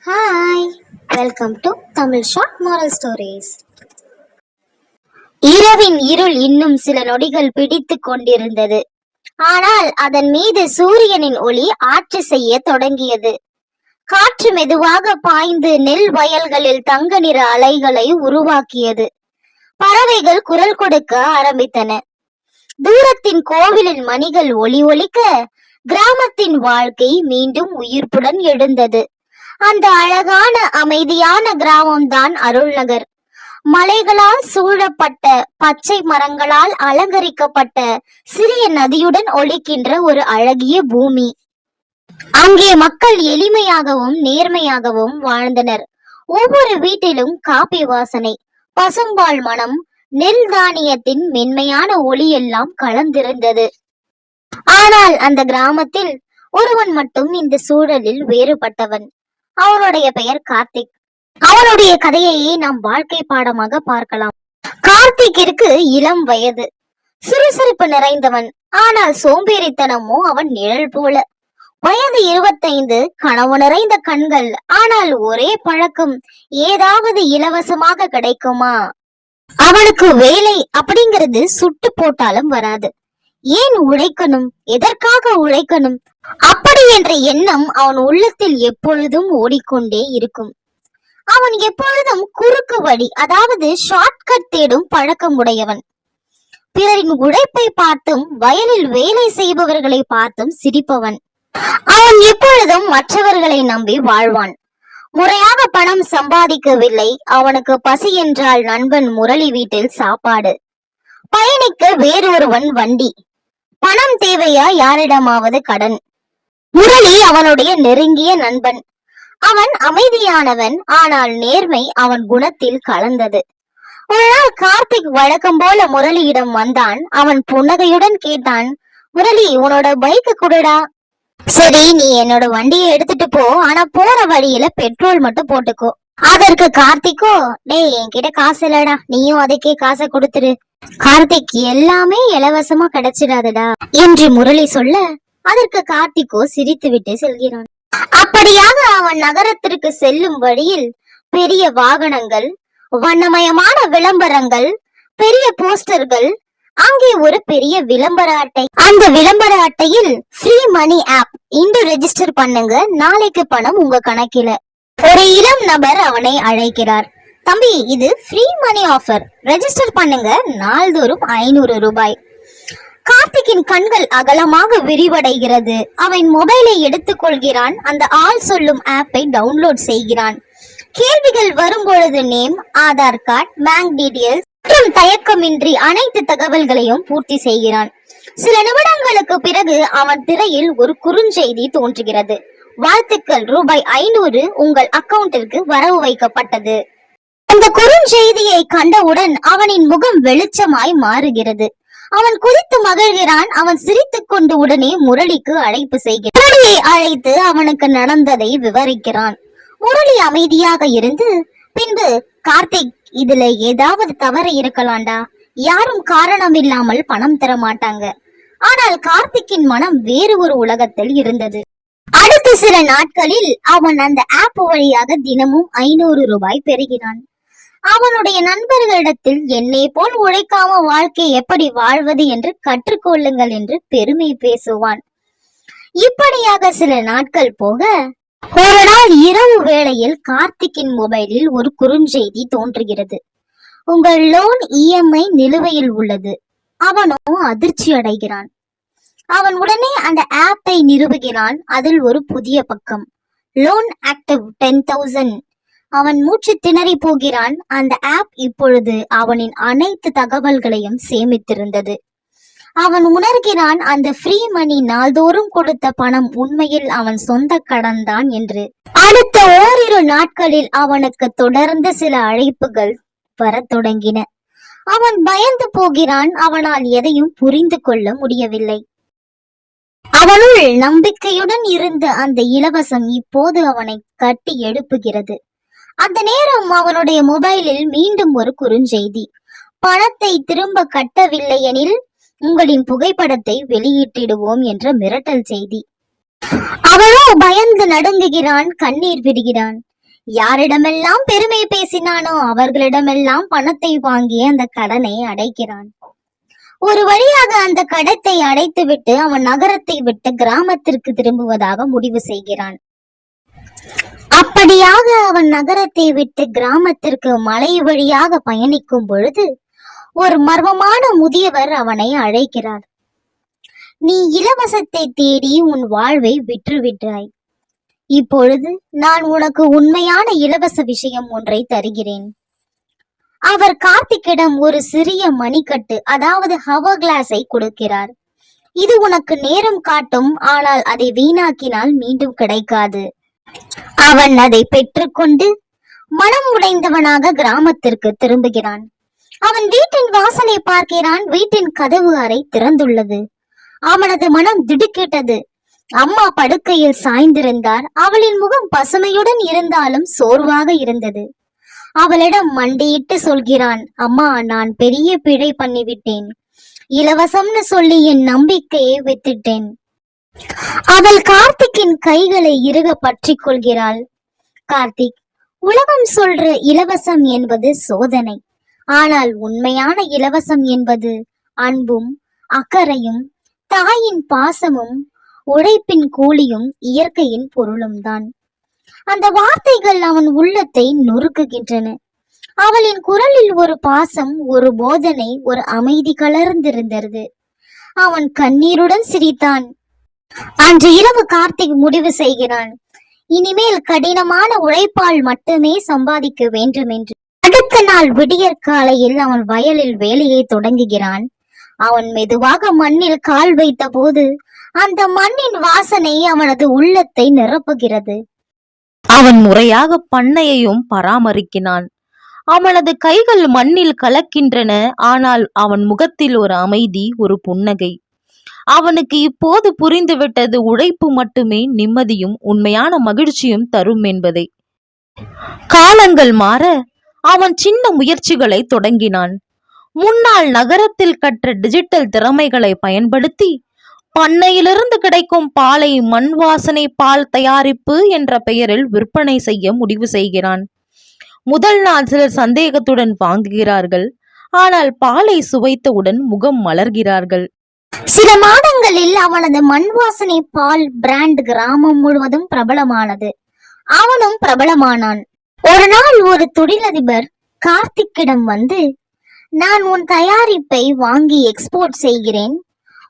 Hi, welcome to Tamil short moral stories. இரவின் இருள் இன்னும் சில நொடிகள் பிடித்து கொண்டிருந்தது. ஆனால் அதன் மீது சூரியனின் ஒளி ஆட்சி செய்ய தொடங்கியது. காற்று மெதுவாக பாய்ந்து நெல் வயல்களில் தங்க நிற அலைகளை உருவாக்கியது. பறவைகள் குரல் கொடுக்க ஆரம்பித்தன. தூரத்தின் கோவிலின் மணிகள் ஒலி ஒலிக்க கிராமத்தின் வாழ்க்கை மீண்டும் உயிர்ப்புடன் எழுந்தது. அந்த அழகான அமைதியான கிராமம்தான் அருள்நகர். மலைகளால் சூழப்பட்ட, பச்சை மரங்களால் அலங்கரிக்கப்பட்ட, சிறிய நதியுடன் ஒலிக்கின்ற ஒரு அழகிய பூமி. அங்கே மக்கள் எளிமையாகவும் நேர்மையாகவும் வாழ்ந்தனர். ஒவ்வொரு வீட்டிலும் காபி வாசனை, பசும்பால் மனம், நெல் தானியத்தின் மென்மையான ஒளி எல்லாம் கலந்திருந்தது. ஆனால் அந்த கிராமத்தில் ஒருவன் மட்டும் இந்த சூழலில் வேறுபட்டவன். அவனுடைய பெயர் கார்த்திக். அவனுடைய கதையையே நாம் வாழ்க்கை பாடமாக பார்க்கலாம். கார்த்திக்கிற்கு இளம் வயது, சுறுசுறுப்பு நிறைந்தவன். ஆனால் சோம்பேறித்தனமோ அவன் நிழல் போல. வயது 25, கனவு நிறைந்த கண்கள். ஆனால் ஒரே பழக்கம், ஏதாவது இலவசமாக கிடைக்குமா? அவனுக்கு வேலை அப்படிங்கிறது சுட்டு போட்டாலும் வராது. ஏன் உழைக்கணும், எதற்காக உழைக்கணும், அப்படி என்ற எண்ணம் அவன் உள்ளத்தில் எப்பொழுதும் ஓடிக்கொண்டே இருக்கும். அவன் எப்பொழுதும் குறுக்கு வழி, அதாவது ஷார்ட்கட் தேடும் பழக்கம் உடையவன். பிறரின் உழைப்பை பார்த்தும் வயலில் வேலை செய்பவர்களை பார்த்தும் சிரிப்பவன். அவன் எப்பொழுதும் மற்றவர்களை நம்பி வாழ்வான். முறையாக பணம் சம்பாதிக்கவில்லை. அவனுக்கு பசி என்றால் நண்பன் முரளி வீட்டில் சாப்பாடு, பயணிக்க வேறொருவன் வண்டி, பணம் தேவையா யாரிடமாவது கடன். முரளி அவனுடைய நெருங்கிய நண்பன். அவன் அமைதியானவன், ஆனால் நேர்மை அவன் குணத்தில் கலந்தது. ஒரு நாள் கார்த்திக் வழக்கம் போல முரளியிடம் வந்தான். அவன் புன்னகையுடன் கேட்டான், முரளி, உன்னோட பைக்கு குடுடா. சரி, நீ என்னோட வண்டியை எடுத்துட்டு போ, ஆனா போற வழியில பெட்ரோல் மட்டும் போட்டுக்கோ. அதற்கு கார்த்திக்கோ, டேய், என்கிட்ட காசு இல்லடா, நீயும் அதுக்கே காசை கொடுத்துரு. கார்த்திக், எல்லாமே இலவசமா கிடைச்சிடாதடா என்று முரளி சொல்ல, அதற்கு கார்த்திகோ சிரித்து விட்டு செல்கிறான். அப்படியாக அவன் நகரத்திற்கு செல்லும் வழியில் பெரிய வாகனங்கள், வண்ணமயமான விளம்பரங்கள், பெரிய போஸ்டர்கள். அங்கே ஒரு பெரிய விளம்பர அட்டை. அந்த விளம்பர அட்டையில் ஃப்ரீ மணி ஆப், இன்று ரெஜிஸ்டர் பண்ணுங்க, நாளைக்கு பணம் உங்க கணக்கில. ஒரு இளம் நபர் அவனை அழைக்கிறார். தம்பி, இது ஃப்ரீ மணி ஆஃபர், ரெஜிஸ்டர் பண்ணுங்க, நாள்தோறும் 500 ரூபாய். கார்த்திக்கின் கண்கள் அகலமாக விரிவடைகிறது. அவன் மொபைலை எடுத்துக் கொள்கிறான். அந்த ஆள் சொல்லும் ஆப்பை டவுன்லோட் செய்கிறான். கேள்விகள் வரும்பொழுது name, Aadhaar card, bank details மற்றும் தயக்கமின்றி அனைத்து தகவல்களையும் பூர்த்தி செய்கிறான். சில நிமிடங்களுக்கு பிறகு அவன் திரையில் ஒரு குறுஞ்செய்தி தோன்றுகிறது. வாழ்த்துக்கள், ரூபாய் 500 உங்கள் அக்கவுண்டிற்கு வரவு வைக்கப்பட்டது. அந்த குறுஞ்செய்தியை கண்டவுடன் அவனின் முகம் வெளிச்சமாய் மாறுகிறது. அவன் குதித்து மகிழ்கிறான். அவன் சிரித்துக் கொண்டு உடனே முரளிக்கு அழைப்பு செய்கிறான். முரளியை அழைத்து அவனுக்கு நடந்ததை விவரிக்கிறான். முரளி அமைதியாக இருந்து பின்பு, கார்த்திக், இதுல ஏதாவது தவறு இருக்கலாம்டா, யாரும் காரணம் இல்லாமல் பணம் தர மாட்டாங்க. ஆனால் கார்த்திக்கின் மனம் வேறு ஒரு உலகத்தில் இருந்தது. அடுத்த சில நாட்களில் அவன் அந்த ஆப் வழியாக தினமும் 500 ரூபாய் பெறுகிறான். அவனுடைய நண்பர்களிடத்தில் என்னை போல் உழைக்காம வாழ்க்கை எப்படி வாழ்வது என்று கற்றுக்கொள்ளுங்கள் என்று பெருமை பேசுவான். இப்படியாக சில நாட்கள் போக, ஒரு நாள் இரவு வேளையில் கார்த்திக்கின் மொபைலில் ஒரு குறுஞ்செய்தி தோன்றுகிறது. உங்கள் லோன் இஎம்ஐ நிலுவையில் உள்ளது. அவனோ அதிர்ச்சி அடைகிறான். அவன் உடனே அந்த ஆப்பை நிறுவுகிறான். அதில் ஒரு புதிய பக்கம், லோன் ஆக்டிவ் 10,000. அவன் மூச்சு திணறி போகிறான். அந்த ஆப் இப்பொழுது அவனின் அனைத்து தகவல்களையும் சேமித்திருந்தது. அவன் உணர்கிறான், அந்த ஃப்ரீ மணி நாள்தோறும் கொடுத்த பணம் உண்மையில் அவன் சொந்த கடன் தான் என்று. அடுத்த ஓரிரு நாட்களில் அவனுக்கு தொடர்ந்து சில அழைப்புகள் வரத் தொடங்கின. அவன் பயந்து போகிறான். அவனால் எதையும் புரிந்து கொள்ள முடியவில்லை. அவனுள் நம்பிக்கையுடன் இருந்த அந்த இலவசம் இப்போது அவனை கட்டி எழுப்புகிறது. அந்த நேரம் அவனுடைய மொபைலில் மீண்டும் ஒரு குறுஞ்செய்தி. பணத்தை திரும்ப கட்டவில்லை எனில் உங்களின் புகைப்படத்தை வெளியிட்டிடுவோம் என்ற மிரட்டல் செய்தி. அவனோ பயந்து நடுங்குகிறான், கண்ணீர் விடுகிறான். யாரிடமெல்லாம் பெருமை பேசினானோ அவர்களிடமெல்லாம் பணத்தை வாங்கி அந்த கடனை அடைக்கிறான். ஒரு வழியாக அந்த கடத்தை அடைத்துவிட்டு அவன் நகரத்தை விட்டு கிராமத்திற்கு திரும்புவதாக முடிவு செய்கிறான். அப்படியாக அவன் நகரத்தை விட்டு கிராமத்திற்கு மலை வழியாக பயணிக்கும் பொழுது ஒரு மர்மமான முதியவர் அவனை அழைக்கிறார். நீ இலவசத்தை தேடி உன் வாழ்வை விற்றுவிட்டாய். இப்பொழுது நான் உனக்கு உண்மையான இலவச விஷயம் ஒன்றை தருகிறேன். அவர் கார்த்திக்கிடம் ஒரு சிறிய மணிக்கட்டு, அதாவது ஹவர் கிளாஸை கொடுக்கிறார். இது உனக்கு நேரம் காட்டும், ஆனால் அதை வீணாக்கினால் மீண்டும் கிடைக்காது. அவன் அதை பெற்றுக்கொண்டு மனம் உடைந்தவனாக கிராமத்திற்கு திரும்புகிறான். அவன் வீட்டின் வாசலை பார்க்கிறான். வீட்டின் கதவு அறை திறந்துள்ளது. அவனது மனம் திடுக்கிட்டது. அம்மா படுக்கையில் சாய்ந்திருந்தார். அவளின் முகம் பசுமையுடன் இருந்தாலும் சோர்வாக இருந்தது. அவளிடம் மண்டியிட்டு சொல்கிறான், அம்மா, நான் பெரிய பிழை பண்ணிவிட்டேன். இலவசம்னு சொல்லி என் நம்பிக்கையை வித்துட்டேன். அவள் கார்த்திக்கின் கைகளை இறுக பற்றி கொள்கிறாள். கார்த்திக், உலகம் சொல்ற இலவசம் என்பது சோதனை. ஆனால் உண்மையான இலவசம் என்பது அன்பும் அக்கறையும் தாயின் பாசமும் உழைப்பின் கூலியும் இயற்கையின் பொருளும் தான். அந்த வார்த்தைகள் அவன் உள்ளத்தை நொறுக்குகின்றன. அவளின் குரலில் ஒரு பாசம், ஒரு போதனை, ஒரு அமைதி கலர்ந்திருந்தது. அவன் கண்ணீருடன் சிரித்தான். அன்று இரவு கார்த்திக் முடிவு செய்கிறான், இனிமேல் கடினமான உழைப்பால் மட்டுமே சம்பாதிக்க வேண்டும் என்று. அடுத்த நாள் விடியற் காலையில் அவன் வயலில் வேலையை தொடங்குகிறான். அவன் மெதுவாக மண்ணில் கால் வைத்த போது அந்த மண்ணின் வாசனை அவனது உள்ளத்தை நிரப்புகிறது. அவன் முறையாக பண்ணையையும் பராமரிக்கிறான். அவனது கைகள் மண்ணில் கலக்கின்றன. ஆனால் அவன் முகத்தில் ஒரு அமைதி, ஒரு புன்னகை. அவனுக்கு இப்போது புரிந்துவிட்டது, உழைப்பு மட்டுமே நிம்மதியும் உண்மையான மகிழ்ச்சியும் தரும் என்பதை. காலங்கள் மாற அவன் சின்ன முயற்சிகளை தொடங்கினான். முன்னால் நகரத்தில் கற்ற டிஜிட்டல் திறமைகளை பயன்படுத்தி பண்ணையிலிருந்து கிடைக்கும் பாலை மண் வாசனை பால் தயாரிப்பு என்ற பெயரில் விற்பனை செய்ய முடிவு செய்கிறான். முதல் நாள் சிலர் சந்தேகத்துடன் வாங்குகிறார்கள். ஆனால் பாலை சுவைத்தவுடன் முகம் மலர்கிறார்கள். சில மாதங்களில் அவனது மண் வாசனை பால் பிராண்ட் கிராமம் முழுவதும் பிரபலமானது. அவனும் பிரபலமானான். ஒரு நாள் ஒரு தொழிலதிபர் கார்த்திக்கிடம் வந்து, நான் உன் தயாரிப்பை வாங்கி எக்ஸ்போர்ட் செய்கிறேன்.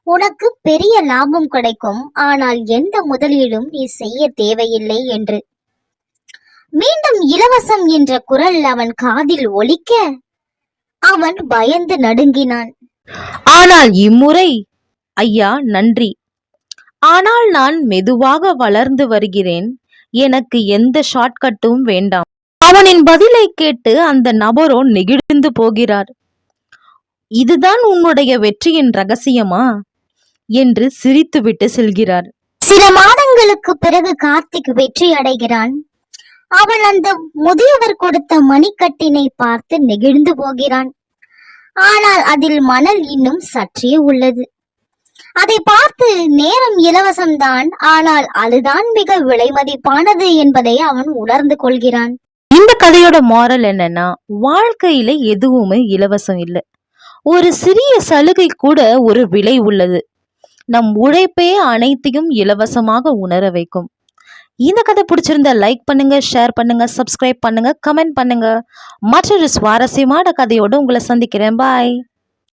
உனக்கு பெரிய லாபம் கிடைக்கும். ஆனால் எந்த முதலீடும் நீ செய்ய தேவையில்லை என்று. மீண்டும் இலவசம் என்ற குரல் அவன் காதில் ஒலிக்க அவன் பயந்து நடுங்கினான். ஆனால் இம்முறை, ஐயா நன்றி, ஆனால் நான் மெதுவாக வளர்ந்து வருகிறேன். எனக்கு எந்த ஷார்ட்கட்டும் வேண்டாம். அவனின் பதிலை கேட்டு அந்த நபரோ நெகிழ்ந்து போகிறார். இதுதான் உன்னுடைய வெற்றியின் ரகசியமா என்று சிரித்துவிட்டு செல்கிறார். சில மாதங்களுக்கு பிறகு கார்த்திக் வெற்றி அடைகிறான். அவன் அந்த முதியவர் கொடுத்த மணிக்கட்டினை பார்த்து நெகிழ்ந்து போகிறான். ஆனால் அதில் மணல் இன்னும் சற்றே உள்ளது. அதை பார்த்து, நேரம் இலவசம்தான், ஆனால் அதுதான் மிக விலை மதிப்பானது என்பதை அவன் உணர்ந்து கொள்கிறான். இந்த கதையோட மாரல் என்னன்னா, வாழ்க்கையில எதுவுமே இலவசம் இல்லை. ஒரு சிறிய சலுகை கூட ஒரு விலை உள்ளது. நம் உழைப்பே அனைத்தையும் இலவசமாக உணர வைக்கும். இந்த கதை பிடிச்சிருந்தா லைக் பண்ணுங்க, ஷேர் பண்ணுங்க, சப்ஸ்கிரைப் பண்ணுங்க, கமெண்ட் பண்ணுங்க. மற்றொரு சுவாரஸ்யமான கதையோடு உங்களை சந்திக்கிறேன். பாய்.